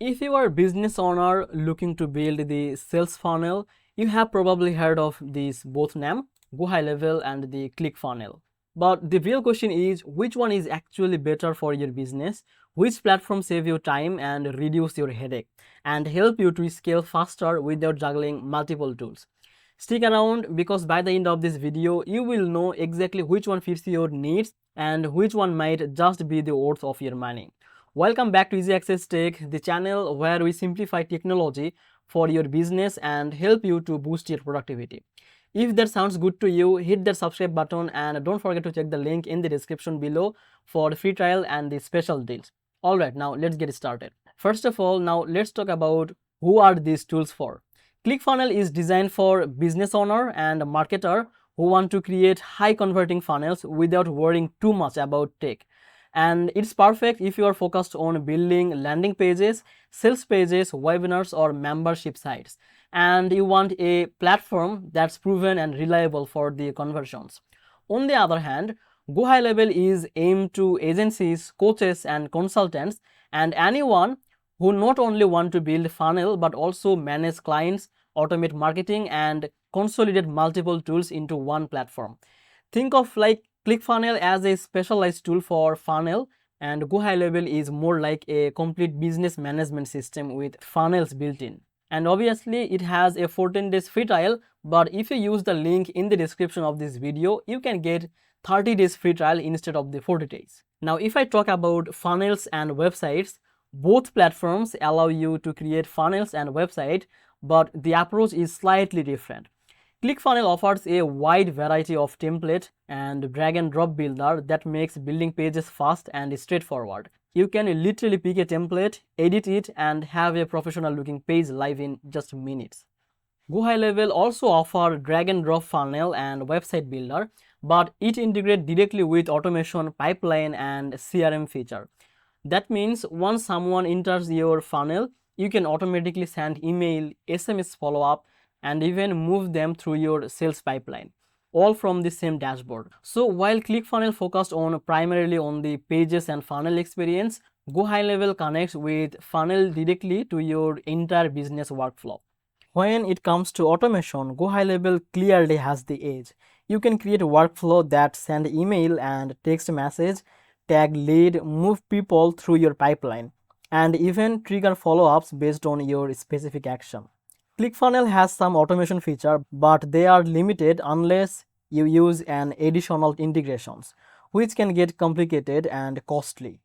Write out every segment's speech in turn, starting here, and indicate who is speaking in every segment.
Speaker 1: If you are a business owner looking to build the sales funnel, you have probably heard of these both names, GoHighLevel and the ClickFunnel. But the real question is, which one is actually better for your business? Which platform save you time and reduce your headache and help you to scale faster without juggling multiple tools? Stick around because by the end of this video, you will know exactly which one fits your needs and which one might just be the worth of your money. Welcome back to Easy Access Tech, the channel where we simplify technology for your business and help you to boost your productivity. If that sounds good to you, hit that subscribe button and don't forget to check the link in the description below for the free trial and the special deals. Alright, now let's get started. First of all, now let's talk about who are these tools for. ClickFunnels is designed for business owner and marketer who want to create high converting funnels without worrying too much about tech. And it's perfect if you are focused on building landing pages, sales pages, webinars or membership sites, and you want a platform that's proven and reliable for the conversions. On the other hand, GoHighLevel is aimed to agencies, coaches and consultants and anyone who not only want to build funnel but also manage clients, automate marketing and consolidate multiple tools into one platform. Think of like ClickFunnels as a specialized tool for funnel and GoHighLevel is more like a complete business management system with funnels built in. And obviously it has a 14 days free trial, but if you use the link in the description of this video, you can get 30 days free trial instead of the 40 days. Now if I talk about funnels and websites, both platforms allow you to create funnels and website, but the approach is slightly different. ClickFunnels offers a wide variety of template and drag and drop builder that makes building pages fast and straightforward. You can literally pick a template, edit it and have a professional looking page live in just minutes. GoHighLevel also offers drag and drop funnel and website builder, but it integrates directly with automation, pipeline and CRM feature. That means once someone enters your funnel, you can automatically send email, SMS follow-up, and even move them through your sales pipeline, all from the same dashboard. So while ClickFunnels focused on primarily on the pages and funnel experience, GoHighLevel connects with funnel directly to your entire business workflow. When it comes to automation, GoHighLevel clearly has the edge. You can create a workflow that send email and text message, tag lead, move people through your pipeline, and even trigger follow-ups based on your specific action. ClickFunnels has some automation feature, but they are limited unless you use an additional integrations, which can get complicated and costly.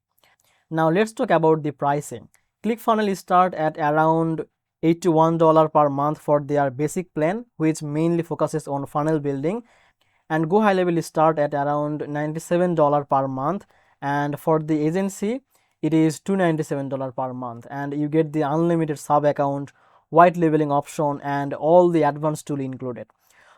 Speaker 1: Now let's talk about the pricing. ClickFunnels start at around $81 per month for their basic plan, which mainly focuses on funnel building, and GoHighLevel start at around $97 per month, and for the agency it is $297 per month, and you get the unlimited sub account, white labeling option and all the advanced tool included.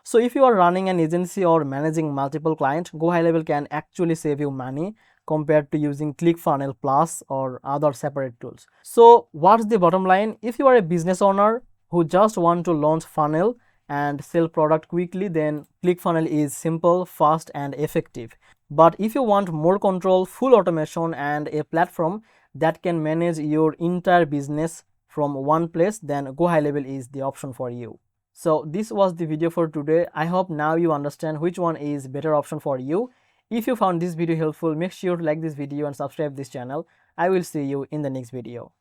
Speaker 1: So if you are running an agency or managing multiple clients, GoHighLevel can actually save you money compared to using ClickFunnels Plus or other separate tools. So what's the bottom line? If you are a business owner who just want to launch funnel and sell product quickly, then ClickFunnels is simple, fast and effective. But if you want more control, full automation and a platform that can manage your entire business from one place, then GoHighLevel is the option for you. So this was the video for today. I hope now you understand which one is better option for you. If you found this video helpful, make sure to like this video and subscribe this channel. I will see you in the next video.